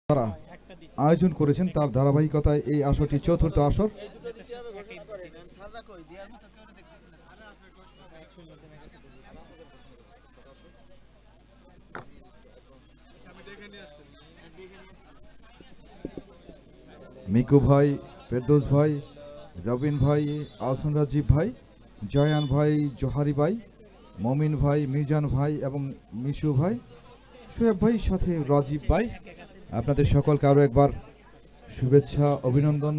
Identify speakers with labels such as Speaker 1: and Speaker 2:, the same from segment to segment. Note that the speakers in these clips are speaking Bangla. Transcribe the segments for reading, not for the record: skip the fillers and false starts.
Speaker 1: তারা আয়োজন করেছেন তার ধারাবাহিকতায় এই আসরটি চতুর্থ আসর। মিকু ভাই, ফেরদৌস ভাই, রবিন ভাই, আহসান রাজীব ভাই, জয়ান ভাই, জোহারি ভাই, মমিন ভাই, মিজান ভাই এবং মিশু ভাই, শোয়েব ভাই সাথে রাজীব ভাই, আপনাদের সকলকে আরও একবার শুভেচ্ছা, অভিনন্দন,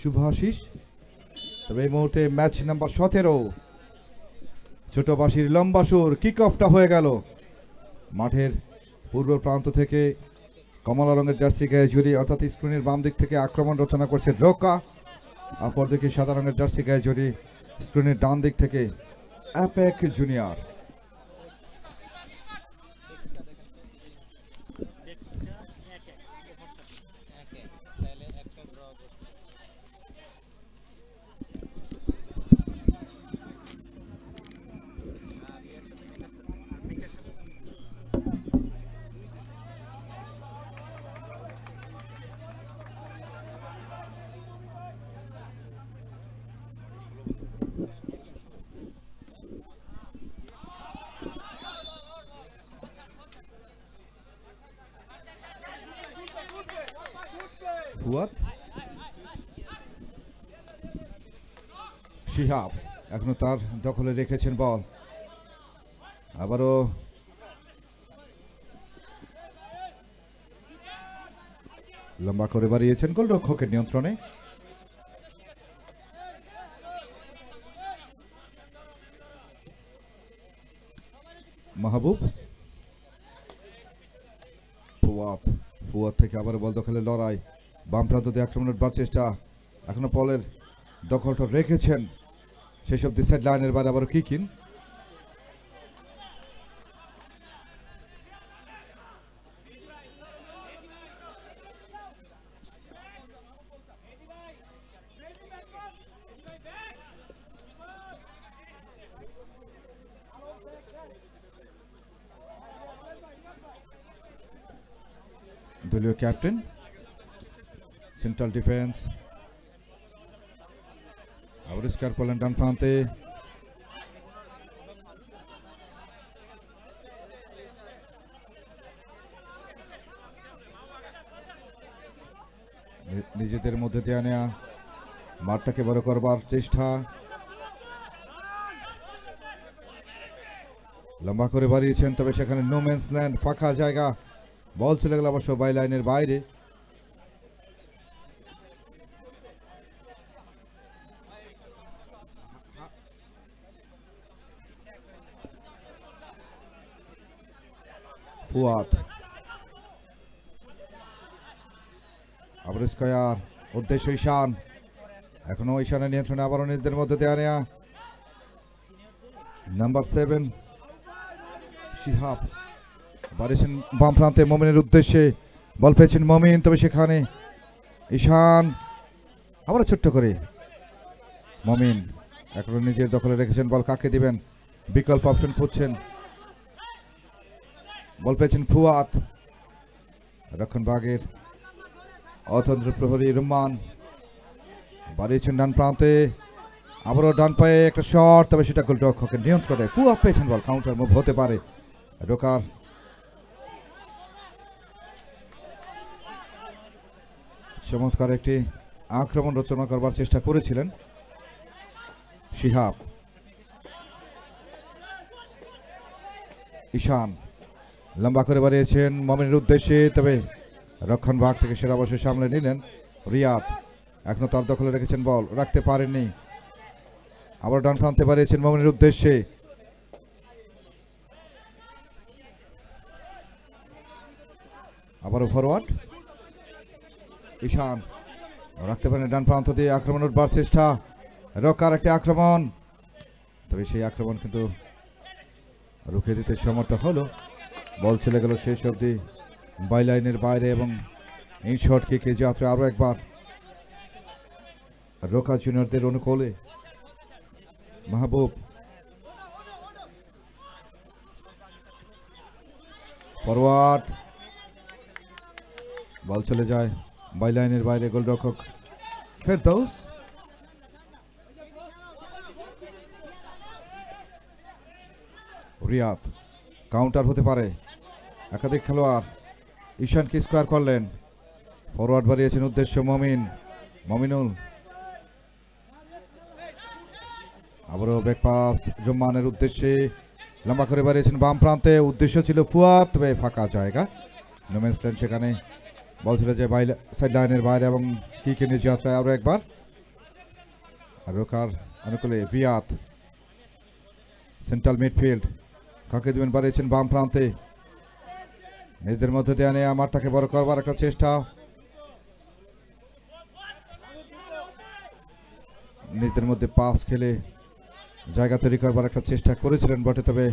Speaker 1: শুভাশিস। তবে এই মুহূর্তে ম্যাচ নাম্বার 17 ছোটবাসীর লম্বা সুর কিক অফটা হয়ে গেল। মাঠের পূর্ব প্রান্ত থেকে কমলা রঙের জার্সি গায়ে জড়িয়ে অর্থাৎ স্ক্রিনের বাম দিক থেকে আক্রমণ রচনা করছে রোকা, অপরদিকে সাদা রঙের জার্সি গায়ে জড়িয়ে স্ক্রিনের ডান দিক থেকে অ্যাপেক জুনিয়র। শিহাব এখনো তার দখলে রেখেছেন বল, আবারও লম্বা করে বাড়িয়েছেন গোলরক্ষকের নিয়ন্ত্রণে। মাহবুব, ফুয়াদ থেকে আবার বল দখলে লড়াই, বাম প্রান্ত দিয়ে আক্রমণের বার চেষ্টা, এখনো বলের দখলটা রেখেছেন, সেই সব সাইড লাইনের বাইরে আবার কিকিন। দলীয় ক্যাপ্টেন সেন্ট্রাল ডিফেন্স আবিষ্কার করলেন ডান প্রান্তে, নিজেদের মধ্যে দেয়া নেয়া, মাঠটাকে বড় করবার চেষ্টা, লম্বা করে বাড়িয়েছেন, তবে সেখানে নো ম্যানস ল্যান্ড, ফাঁকা জায়গা, বল চলে গেল অবশ্য বাই লাইনের বাইরে। ফুয়াদ আবার স্কয়ার, উদ্দেশ্য ঈশান, এখনো ঈশানের নিয়ন্ত্রণে আবারও নিজেদের মধ্যে দেয়া নেয়া, নাম্বার 7 শিহাব বাড়িয়েছেন বাম প্রান্তে মমিনের উদ্দেশ্যে, বল পেয়েছেন মমিন, তবে সেখানে ঈশান আবার ছোট্ট করে মমিন এখনো নিজের দখলে রেখেছেন, বল কাকে দিবেন, বিকল্প অপশন খুঁজছেন, বল পেয়েছেন ফুয়াদ, রক্ষণ ভাগের অতন্ত্র প্রহরী রুম্মান বাড়িয়েছেন ডান প্রান্তে, আবারও ডান পায়ে একটা শট, তবে সেটা গোলরক্ষকের নিয়ন্ত্রণে, ফুয়াদ পেয়েছেন বল, কাউন্টার মুভ হতে পারে। রোকার চমৎকার একটি আক্রমণ রচনা করবার চেষ্টা করেছিলেন শিহাব। ঈশান লম্বা করে বাড়িয়েছেন মমিনের উদ্দেশ্যে, তবে রক্ষণ ভাগ থেকে সেরা বসে সামলে নিলেন রিয়াদ, এখনো তার দখলে রেখেছেন, বল রাখতে পারেননি, আবার ডান প্রান্তে বাড়িয়েছেন মমিনের উদ্দেশ্যে, আবারও ফরওয়ার্ড ঈশান রাখতে পারেন ডান প্রান্ত দিয়ে আক্রমণের বার চেষ্টা, রকার একটি আক্রমণ, তবে সেই আক্রমণ কিন্তু রুখে দিতে সমর্থ হলো, বল চলে গেল শেষ অবধি বাই লাইনের বাইরে এবং এই শট কিকে যাত্রা আরো একবার রোকা জুনিয়রদের অনুকূলে। মাহবুব ফরওয়ার্ড বল চলে যায় বাইলাইনের বাইরে, গোলরক্ষক ফেরদৌস। রিয়াদ কাউন্টার হতে পারে, একাধিক খেলোয়াড় ঈশানকে স্কোয়ার করলেন, ফরওয়ার্ড বাড়িয়েছেন উদ্দেশ্য মমিনুল, আবারও ব্যাক পাস জুম্মানের উদ্দেশ্যে, লম্বা করে বাড়িয়েছেন বাম প্রান্তে, উদ্দেশ্য ছিল ফুয়াদ, তবে ফাঁকা জায়গা নোম্যান্স ল্যান্ড, সেখানে বল ছিল যে সাইড লাইনের বাইরে এবং কিকের যাত্রায় আরো একবার রোকার অনুকূলে রিয়াদ সেন্ট্রাল মিডফিল্ড, কাকে দিবেন বাড়িয়েছেন বাম প্রান্তে, নিজেদের মধ্যে দেয়া নেয়া মাঠটাকে বড় করবার একটা চেষ্টা, নিজেদের মধ্যে পাস খেলে জায়গা তৈরি করবার একটা চেষ্টা করেছিলেন বটে, তবে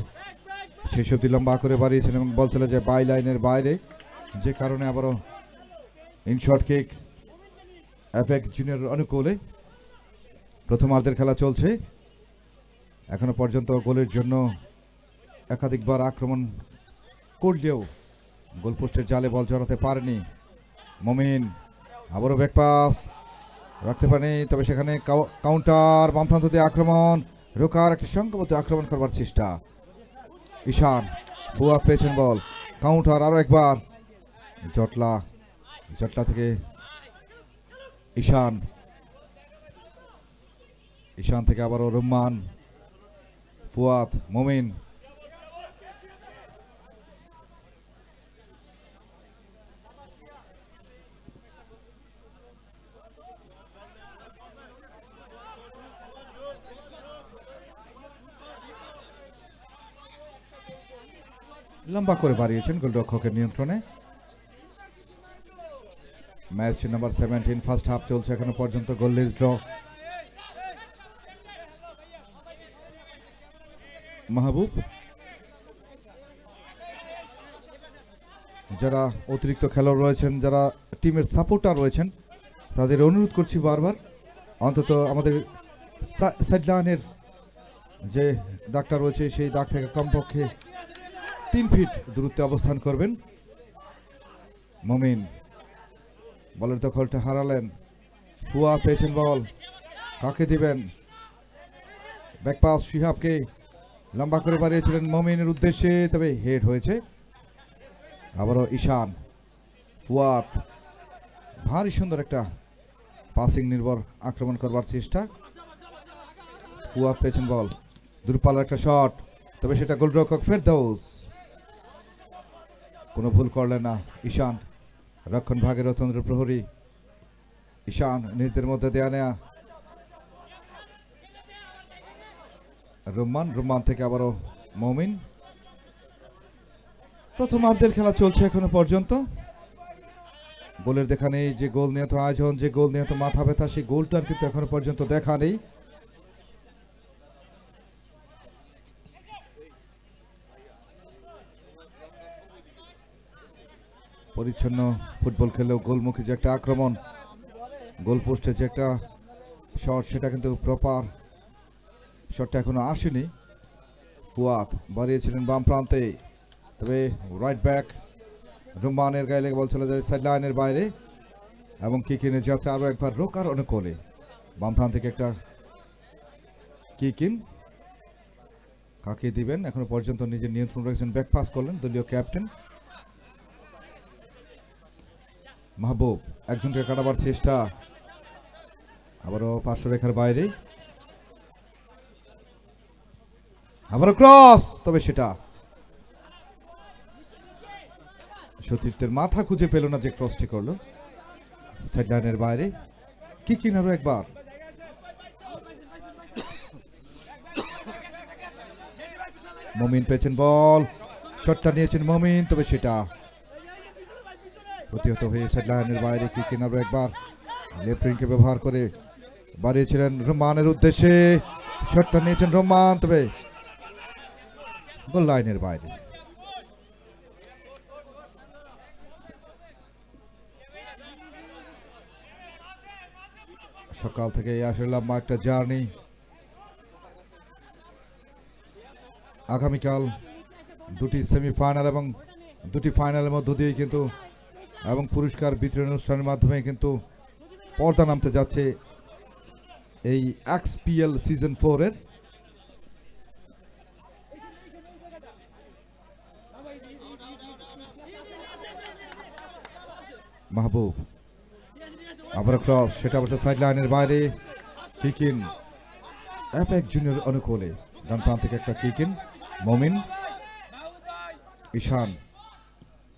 Speaker 1: সেই সবটি লম্বা করে বাড়িয়েছেন এবং বল চলে যায় বাই লাইনের বাইরে, যে কারণে আবারও ইনশর্ট কিক এফেক জুনিয়র অনুকূলে। প্রথমার্ধের খেলা চলছে, এখনো পর্যন্ত গোলের জন্য একাধিকবার আক্রমণ করলেও গোলপোস্টের জালে বল জড়াতে পারেনি মমিন, আবারও ব্যাক পাস রাখতে পারেনি, তবে সেখানে কাউন্টার বাম প্রান্ত দিয়ে আক্রমণ, রোকার একটি সংঘবদ্ধ আক্রমণ করবার চেষ্টা, ঈশান ফুয়াদ পেয়েছেন বল, কাউন্টার আরো একবার, জটলা থেকে ঈশান থেকে আবারও রুম্মান, ফুয়াদ, মমিন, লম্বা করে বাড়িয়েছেন গোলরক্ষকের নিয়ন্ত্রণে। ম্যাচ নাম্বার 17 ফার্স্ট হাফ চলছে এখনো পর্যন্ত, গোললেস ড্র। মাহবুব, যারা অতিরিক্ত খেলোয়াড় রয়েছেন, যারা টিমের সাপোর্টার রয়েছেন, তাদের অনুরোধ করছি বারবার অন্তত আমাদের সাইডলাইনের যে দাগটা রয়েছে সেই দাগ থেকে কমপক্ষে 3 ফিট দূরত্বে অবস্থান করবেন। মমিন বলের দখলটা হারালেন, ফুয়া পেয়েছেন বল, কাকে দিবেন, ব্যাকপাস শিহাবকে, লম্বা করে বাড়িয়েছিলেন মমিনের উদ্দেশ্যে, তবে হেড হয়েছে। আবারও ঈশান, ফুয়াদ, ভারী সুন্দর একটা পাসিং নির্ভর আক্রমণ করবার চেষ্টা, ফুয়াদ পেয়েছেন বল, দূরপাল্লার একটা শট, তবে সেটা গোলরক্ষক ফেরদৌস, কোনো ভুল করলেন না ঈশান, রক্ষণ ভাগের অতন্ত্র প্রহরী ঈশান, নিজেদের মধ্যে দেয়া নেয়া, রুম্মান থেকে আবারও মমিন। প্রথমার্ধের খেলা চলছে এখনো পর্যন্ত, গোলের দেখা নেই, যে গোল নিহত আয়োজন, যে গোল নিহত মাথা ব্যথা, সেই গোলটার কিন্তু এখনো পর্যন্ত দেখা নেই। পরিচ্ছন্ন ফুটবল খেলেও গোলমুখী যে একটা আক্রমণ, গোল পোস্টে যে একটা শট, সেটা কিন্তু প্রপার শটটা এখনো আসেনি। ফুয়াদ বাড়িয়েছিলেন বাম প্রান্তে, তবে রাইট ব্যাক রুম্মানের গায়ে লেগে বল চলে যায় সাইড লাইনের বাইরে এবং কিকিনের যাত্রা আরো একবার রোকার অনুকূলে, বাম প্রান্ত থেকে একটা কিকিন, কাকে দিবেন এখনো পর্যন্ত নিজের নিয়ন্ত্রণ রেখেছেন, ব্যাক পাস করলেন দলীয় ক্যাপ্টেন মাহবুব, একজনকে কাটাবার চেষ্টা, আবারও পার্শ্ব রেখার বাইরে, আবারও ক্রস, তবে সেটা সতীর্থের মাথা খুঁজে পেল না যে ক্রসটি করলো সাইড লাইনের বাইরে, কিকিন আরো একবার, মমিন পেয়েছেন বল, শটটা নিয়েছেন মমিন, তবে সেটা প্রতিহত হয়ে সাইড লাইনের বাইরে, কিকিন আরো একবার লেফট উইংকে ব্যবহার করে বাড়িয়েছিলেন রুম্মানের উদ্দেশ্যে, শটটা নিয়েছেন রুম্মান, তবে গোল লাইনের বাইরে। সকাল থেকে আসলে লম্বা একটা জার্নি, আগামীকাল দুটি সেমিফাইনাল এবং দুটি ফাইনালের মধ্য দিয়ে কিন্তু এবং পুরস্কার বিতরণ অনুষ্ঠানের মাধ্যমে কিন্তু পর্দা নামতে যাচ্ছে এই এক্সপিএল সিজন 4 এর। মাহবুব আবার ক্রস, সেটা অবশ্য সাইড লাইনের বাইরে। কিক ইন অ্যাপেক জুনিয়র অনুকূলে, ডান প্রান্ত থেকে একটা কিক ইন। মমিন, ঈশান,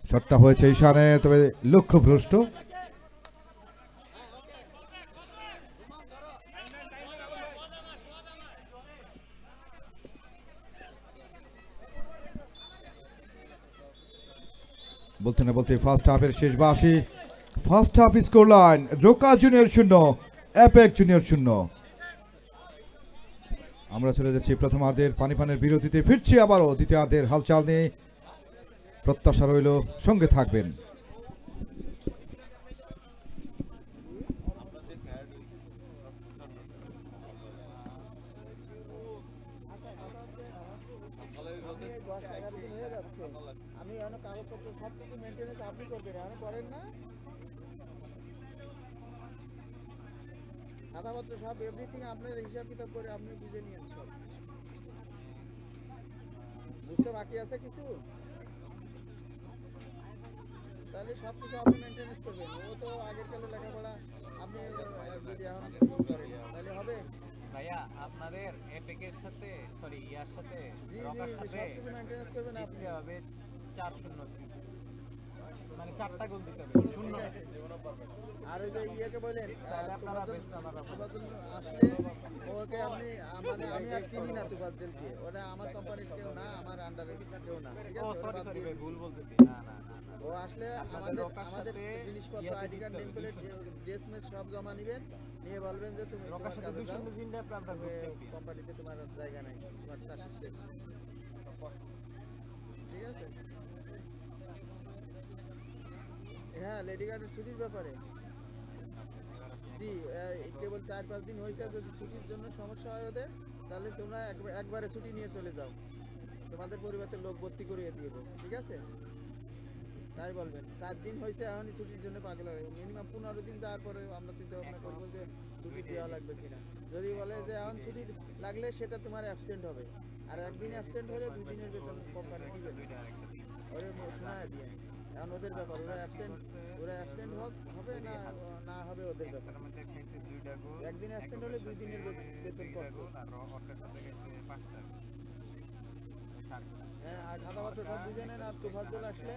Speaker 1: শটটা হয়েছে ঈশানে, তবে লক্ষ্যভ্রষ্ট। বলতে না বলতে ফার্স্ট হাফের শেষ বাঁশি। First half score line Roca junior 0, APEC junior 0। আমরা চলে যাচ্ছি প্রথমার্ধের পানির বিরতিতে, ফিরছি আবারও দ্বিতীয়ার্ধের হালচাল নিয়ে। প্রত্যাশা রইল সঙ্গে থাকবেন।
Speaker 2: আমি কাগজপত্র সবকিছু মেনটেনেন্স আপনি করবেন, আমি করেন না? খাতাপত্র সব এভরিথিং আপনার হিসাব কিতাব করে আপনি বুঝে নিয়েন সব। বুঝতে বাকি আছে কিছু? তাহলে সব কিছু আপনি মেনটেনেন্স করবেন। ও তো আগের কালে লেখাপড়া আপনি যদি এখন করেন তাহলে হবে।
Speaker 3: ভাইয়া আপনাদের এপিকের সাথে সরি ইয়ার সাথে রকার সাথে
Speaker 2: সবকিছু মেনটেনেন্স করবেন আপনি।
Speaker 3: জিততে হবে 4-0, মানে 4টা গোল দিতে হবে, 0
Speaker 2: আর ওই যে ইয়েকে বলেন আসলে ওকে আপনি, মানে আমি আর চিনি না তুফাজ্জলকে, ওটা আমার কোম্পানির কেউ না, আমার আন্ডারের কেউ না, ঠিক
Speaker 3: ও
Speaker 2: আছে?
Speaker 3: সরি ভাই ভুল বলতেছি, না না না
Speaker 2: ও আসলে আমাদের জিনিসপত্র ID card name plate dress mess সব জমা নেবেন, নিয়ে বলবেন যে তুমি
Speaker 3: রকার সাথে 2-0 জিতলে আমরা গ্রুপ চ্যাম্পিয়ন।
Speaker 2: কোম্পানিতে তোমার জায়গা নাই, তোমার চাকরি শেষ, ঠিক আছে? হ্যাঁ, লেডি গার্ডের ছুটির ব্যাপারে জি, কেবল 4-5 দিন হয়েছে। যদি ছুটির জন্য সমস্যা হয় ওদের, তাহলে তোমরা একবারে ছুটি নিয়ে চলে যাও, তোমাদের পরিবারের লোক ভর্তি করিয়ে দিয়ে দেবো, ঠিক আছে? তাই বলবেন। 4 দিন হয়েছে, এখনই ছুটির জন্য পাগল হয়ে, মিনিমাম 15 দিন যাওয়ার পরে আমরা চিন্তা ভাবনা করবো যে ছুটি দেওয়া লাগবে কিনা। যদি বলে যে এখন ছুটি লাগলে সেটা তোমার অ্যাবসেন্ট হবে, আর একদিন অ্যাবসেন্ট হলে 2 দিনের বেতন কোম্পানি দিবে, ওরে শোনায় দিয়ে। এখন ওদের ব্যাপার, ওরা অ্যাবসেন্ট হবে না না হবে ওদের ব্যাপার। একদিন অ্যাবসেন্ট হলে 2 দিনের বেতন করবে। হ্যাঁ, আর খাতাপত্র সব বুঝে নেন। আর তুফাজ্জল আসলে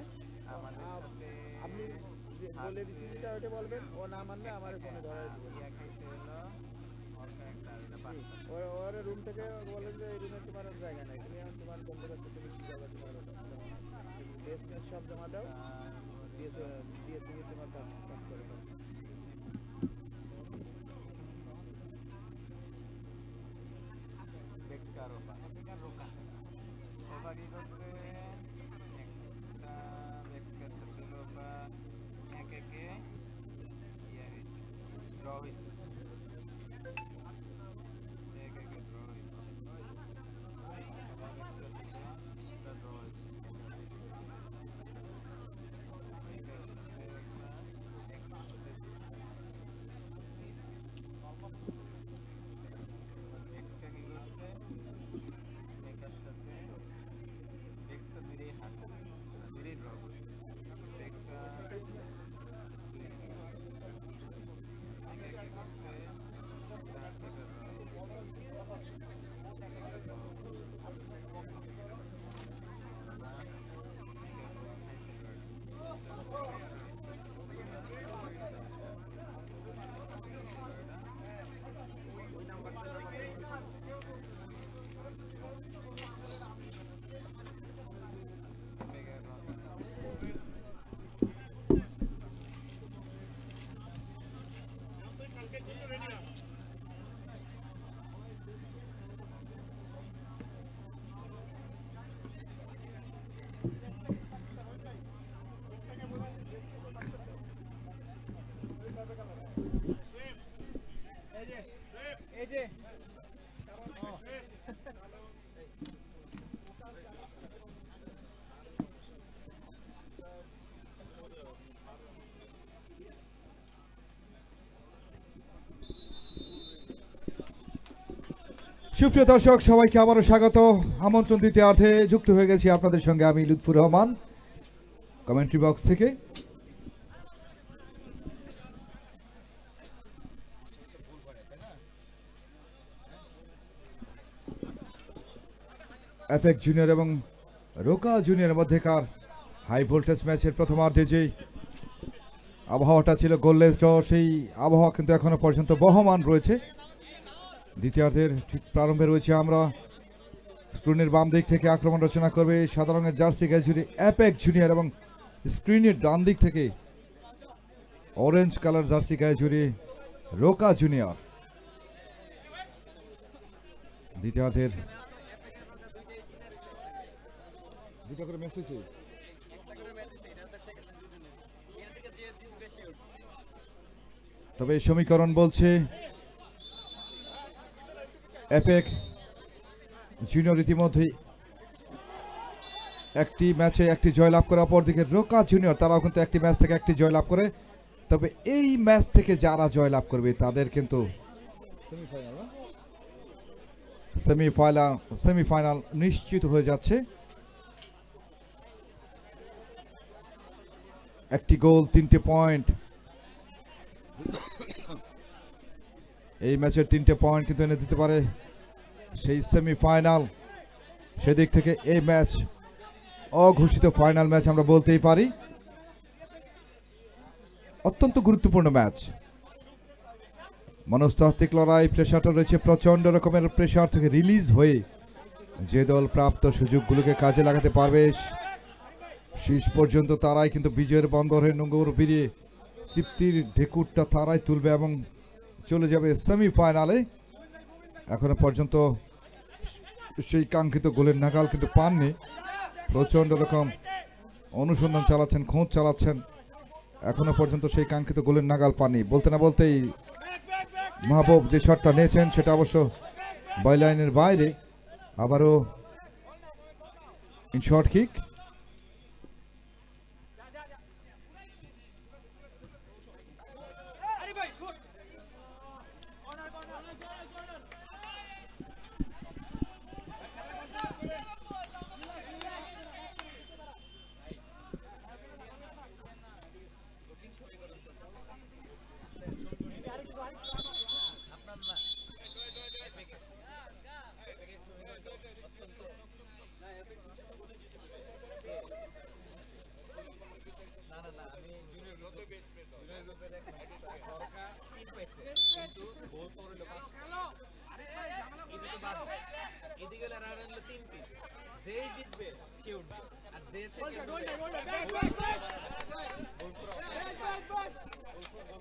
Speaker 2: আপনি যে বলে দিছি যেটা ওইটা বলবেন, ও না মানলে আমার ফোনে ধরাই দিবেন। ওর রুম থেকে বলেন যে এই রুমে তোমার জায়গা নাই, তুমি এখন তোমার বন্ধুবান্ধব তুমি কি করবে, তোমার ড্রেস মেস সব জমা দাও, দিয়ে তুমি তোমার কাজ করে দাও।
Speaker 3: এই যে
Speaker 1: সুপ্রিয় দর্শক সবাইকে আবারও স্বাগত। আমন্ত্রণ দ্বিতীয়ার্ধে যুক্ত হয়ে গেছি আপনাদের সঙ্গে আমি লুৎফুর রহমান কমেন্ট্রি বক্স থেকে। অ্যাপেক জুনিয়র এবং রোকা জুনিয়রের মধ্যেকার হাই ভোল্টেজ ম্যাচের প্রথমার্ধে যে আবহাওয়াটা ছিল গোললেস ড্র, সেই আবহাওয়া কিন্তু এখনো পর্যন্ত বহমান রয়েছে। দ্বিতীয়ার্ধের ঠিক প্রারম্ভে রয়েছে আমরা। স্ক্রিনের বাম দিক থেকে আক্রমণ রচনা করবে সাদা রঙের জার্সি গায়ে জুড়ে অ্যাপেক জুনিয়র এবং স্ক্রিনের ডান দিক থেকে অরেঞ্জ কালার জার্সি গায়ে জুড়ে রোকা জুনিয়র। দ্বিতীয়ার্ধের দুটো করে ম্যাচ হয়েছে। তবে সমীকরণ বলছে অ্যাপেক জুনিয়র ইতিমধ্যেই একটি ম্যাচে একটি জয়লাভ করে, অপরদিকে রোকা জুনিয়র তারাও কিন্তু একটি ম্যাচ থেকে একটি জয়লাভ করে। তবে এই ম্যাচ থেকে যারা জয়লাভ করবে তাদের কিন্তু সেমিফাইনাল নিশ্চিত হয়ে যাচ্ছে। একটি গোল 3টে পয়েন্ট, এই ম্যাচের 3টে পয়েন্ট কিন্তু এনে দিতে পারে সেই সেমিফাইনাল। সেদিক থেকে এই ম্যাচ অঘোষিত ফাইনাল ম্যাচ আমরা বলতেই পারি। অত্যন্ত গুরুত্বপূর্ণ ম্যাচ, মনস্তাত্ত্বিক লড়াই, প্রেশারটা রয়েছে প্রচন্ড রকমের। প্রেশার থেকে রিলিজ হয়ে যে দল প্রাপ্ত সুযোগগুলোকে কাজে লাগাতে পারবে শেষ পর্যন্ত তারাই কিন্তু বিজয়ের বন্দরে নোঙর ভিড়িয়ে তৃপ্তির ঢেকুরটা তারাই তুলবে এবং চলে যাবে সেমিফাইনালে। এখনো পর্যন্ত সেই কাঙ্ক্ষিত গোলের নাগাল কিন্তু পাননি। প্রচন্ড রকম অনুসন্ধান চালাচ্ছেন, খোঁজ চালাচ্ছেন, এখনো পর্যন্ত সেই কাঙ্ক্ষিত গোলের নাগাল পাননি। বলতে না বলতেই মাহবুব যে শটটা নিয়েছেন সেটা অবশ্য বাইলাইনের বাইরে। আবারও শর্ট কিক।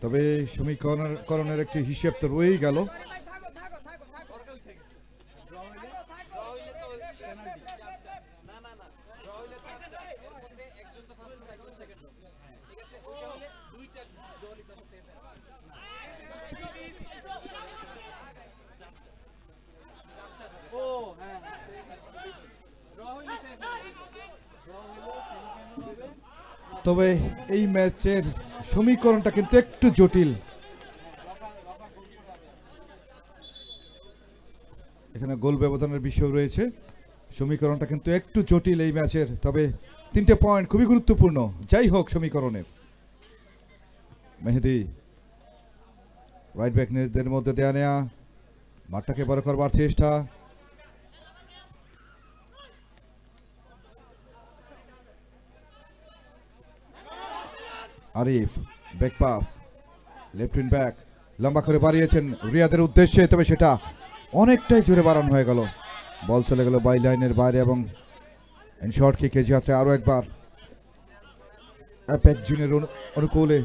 Speaker 1: তবে সমীকরণের একটি হিসেব তো রয়েই গেল। তবে এই ম্যাচের সমীকরণটা কিন্তু একটু জটিল। এখানে গোল ব্যবধানের বিষয় রয়েছে, সমীকরণটা কিন্তু একটু জটিল এই ম্যাচের। তবে 3টে পয়েন্ট খুবই গুরুত্বপূর্ণ যাই হোক সমীকরণের। মেহেদি রাইট ব্যাকদের মধ্যে দেয়া নেয়া, মাঠটাকে বড় করবার চেষ্টা। Arif back pass, left wing back লম্বা করে বাড়িয়েছেন রিয়াদের উদ্দেশ্যে, তবে সেটা অনেকটাই জোরে বাড়ানো হয়ে গেল। বল চলে গেল বাই লাইনের বাইরে এবং শর্ট কিকে যাত্রা আরো একবার অ্যাপেক জুনিয়র অনুকূলে।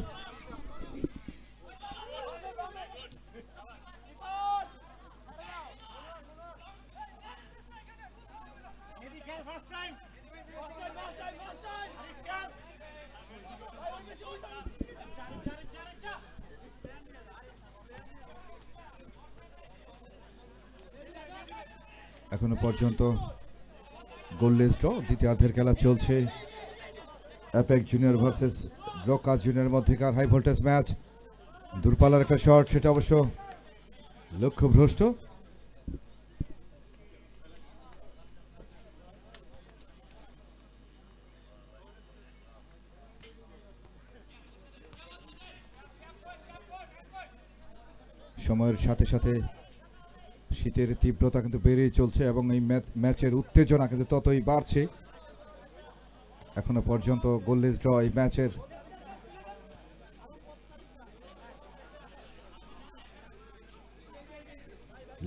Speaker 1: এখনো পর্যন্ত গোললেস ড্র, দ্বিতীয়ার্ধের খেলা চলছে। APEC junior versus Roca junior মধ্যেকার হাই ভোল্টেজ ম্যাচ। দূরপাল্লার একটা শট, সেটা অবশ্য লক্ষ্যভ্রষ্ট। সময়ের সাথে সাথে শীতের তীব্রতা কিন্তু বেড়েই চলছে এবং এই ম্যাচের উত্তেজনা কিন্তু ততই বাড়ছে। এখনো পর্যন্ত গোললেস ড্র এই ম্যাচের।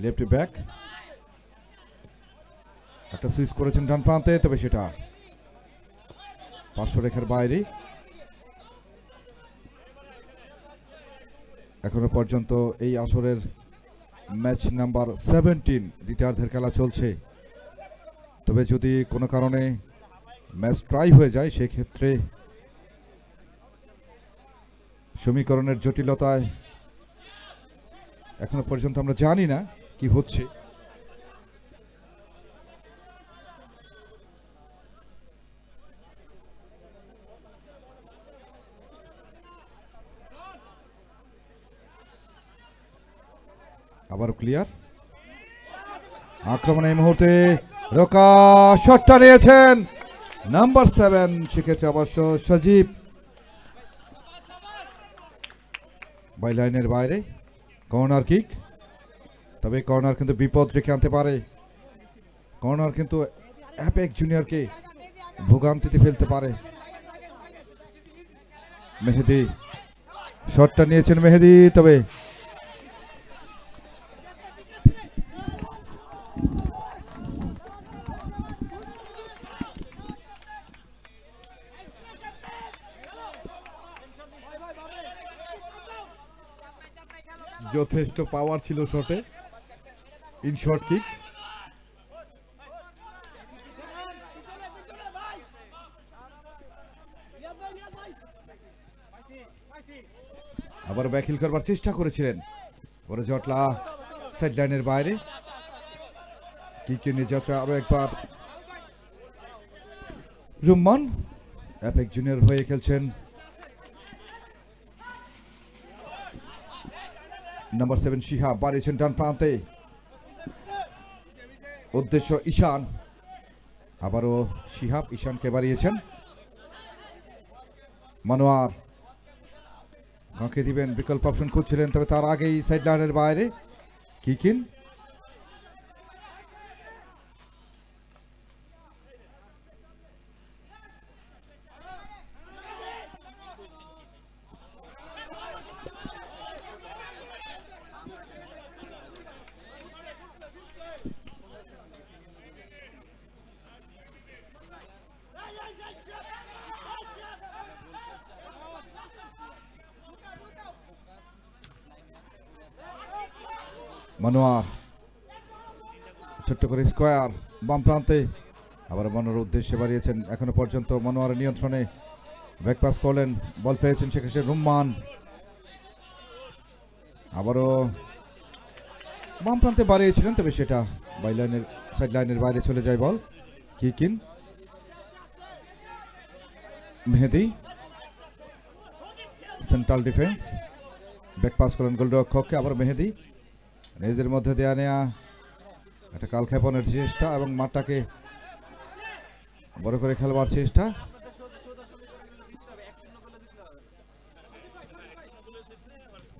Speaker 1: লেফট ব্যাক একটা সুইচ করেছেন ডান প্রান্তে, তবে সেটা পার্শ্ব রেখার বাইরে। এখনো পর্যন্ত এই আসরের ম্যাচ নাম্বার 17 দ্বিতীয়ার্ধের খেলা চলছে। তবে যদি কোনো কারণে ম্যাচ ট্রাই হয়ে যায় সেক্ষেত্রে সমীকরণের জটিলতায় এখনো পর্যন্ত আমরা জানি না কি হচ্ছে। আবার ক্লিয়ার আক্রমণ এই মুহূর্তে রোকা শটটা নিয়েছেন নাম্বার 7, সেক্ষেত্রে অবশ্য সজীব বাই লাইনের বাইরে। কর্নার কিক, তবে কর্নার কিন্তু বিপদ রেখে আনতে পারে। কর্নার কিন্তু অ্যাপেক্স জুনিয়রকে ভোগান্তিতে ফেলতে পারে। মেহেদি শটটা নিয়েছেন মেহেদি, তবে যথেষ্ট পাওয়ার ছিল শটে। ইন শর্ট কিক, আবার ব্যাকহিল করবার চেষ্টা করেছিলেন, পরে জটলা সাইড লাইনের বাইরে। কিকে নিয়ে যাত্রা আরো একবার রুম্মান অ্যাপেক্স জুনিয়র হয়ে খেলছেন নাম্বার 7 শিহাব, বাড়িয়েছেন ডান প্রান্তে, উদ্দেশ্য ঈশান। আবারও শিহাব ঈশানকে বাড়িয়েছেন। মনোয়ার কাকে দিবেন বিকল্প অপশন খুঁজছিলেন, তবে তার আগেই সাইড লাইনের বাইরে কিকিন। মনোয়ার ছোট্ট করে স্কোয়ার বাম প্রান্তে, আবার মনোয়ার উদ্দেশ্যে বাড়িয়েছেন। এখনো পর্যন্ত মনোয়ারের নিয়ন্ত্রণে ব্যাক পাস করলেন, বল পেয়েছেন সেক্ষেত্রে রুম্মান। আবারও বাম প্রান্তে বাড়িয়েছিলেন, তবে সেটা বাই লাইনের সাইড লাইনের বাইরে চলে যায় বল। কিকিন মেহেদি সেন্ট্রাল ডিফেন্স, ব্যাক পাস করলেন গোলরক্ষককে। আবার মেহেদি নিজেদের মধ্যে দেয়া নেয়া একটা কালক্ষেপণের চেষ্টা এবং মাঠটাকে বড় করে খেলবার চেষ্টা।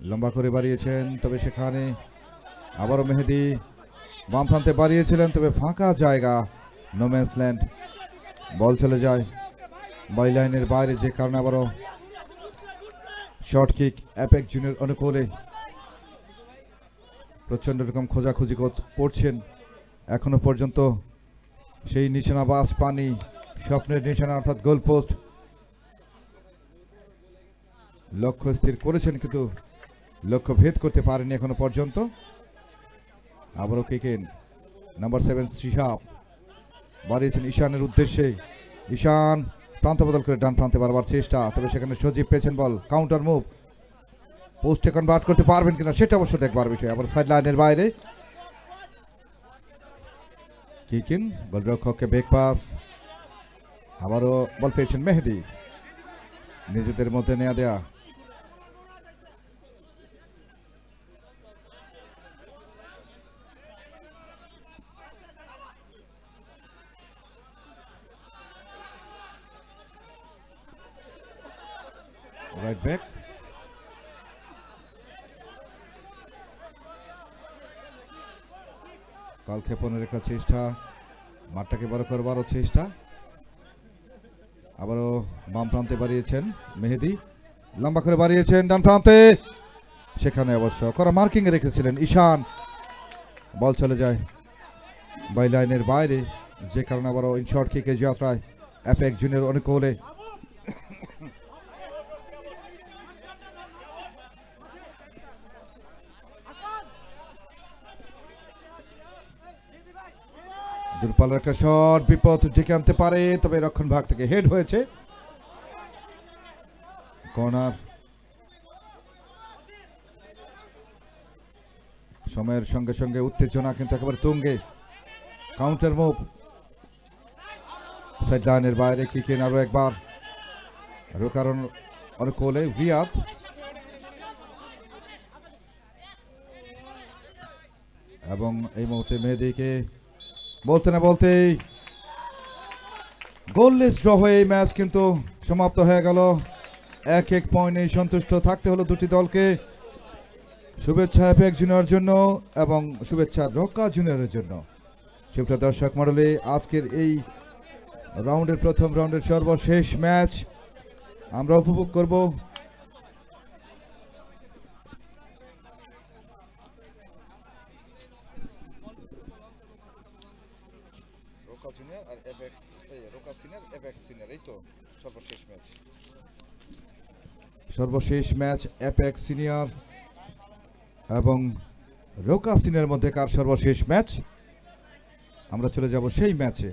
Speaker 1: লম্বা করে বাড়িয়েছেন, তবে সেখানে আবারও মেহেদি বাম প্রান্তে বাড়িয়েছিলেন, তবে ফাঁকা জায়গা নো ম্যানস ল্যান্ড, বল চলে যায় বাই লাইনের বাইরে, যে কারণে আবারও শর্ট কিক অ্যাপেক্স জুনিয়র অনুকূলে। প্রচন্ড রকম খোঁজাখুঁজি করছেন, এখনো পর্যন্ত সেই নিশানা বাস পানি, স্বপ্নের নিশানা অর্থাৎ গোলপোস্ট লক্ষ্য স্থির করেছেন, কিন্তু লক্ষ্য ভেদ করতে পারেনি এখনো পর্যন্ত। আবারও কিকেন নাম্বার 7 শিহাব বাড়িয়েছেন ঈশানের উদ্দেশ্যে। ঈশান প্রান্ত বদল করে ডান প্রান্তে বারবার চেষ্টা, তবে সেখানে সজীব পেয়েছেন বল, কাউন্টার মুভ, পোস্টে কনভার্ট করতে পারবেন কিনা সেটা অবশ্য দেখবার বিষয়। আবার সাইড লাইনের বাইরে কিকিন গোলরক্ষককে ব্যাক পাস, আবারও বল পেয়েছেন মেহেদি, নিজেদের মধ্যে নেয়া দেয়া। রাইট ব্যাক কাল ক্ষেপণের একটা চেষ্টা, মাঠটাকে বড় করবারও চেষ্টা। আবারও বাম প্রান্তে বাড়িয়েছেন মেহেদি, লম্বা করে বাড়িয়েছেন ডান প্রান্তে, সেখানে অবশ্য করা মার্কিং এ রেখেছিলেন ঈশান। বল চলে যায় বাই লাইনের বাইরে, যে কারণে আবারও ইনশর্ট কিকে যাত্রায় অ্যাপেক্স জুনিয়র অনুকূলে। দূরপাল্লার একটা শট, বিপদ ডেকে আনতে পারে, তবে রক্ষণ ভাগ থেকে হেড হয়েছে। কর্নার। সময়ের সঙ্গে সঙ্গে উত্তেজনা কিন্তু একেবারে তুঙ্গে। কাউন্টার মুভ, সাইড লাইনের বাইরে কিকেন আরো একবার, কারণ অনুকূলে রিয়াদ। এবং এই মুহূর্তে মেহেদিকে বলতে না বলতেই গোললেস ড্র হয়ে এই ম্যাচ কিন্তু সমাপ্ত হয়ে গেল। 1-1 পয়েন্টে সন্তুষ্ট থাকতে হলো দুটি দলকে। শুভেচ্ছা অ্যাপেক্স জুনিয়রের জন্য এবং শুভেচ্ছা রক্ষা জুনিয়রের জন্য। সুপ্রিয় দর্শক মণ্ডলী, আজকের এই রাউন্ডের প্রথম রাউন্ডের সর্বশেষ ম্যাচ আমরা উপভোগ করব। রক্ষা জুনিয়র আর অ্যাপেক্স, রক্ষা সিনিয়র অ্যাপেক্স সিনিয়র, এই তো সর্বশেষ ম্যাচ। সর্বশেষ ম্যাচ অ্যাপেক্স সিনিয়র এবং রোকা সিনের মধ্যে কার সর্বশেষ ম্যাচ, আমরা চলে যাব সেই ম্যাচে।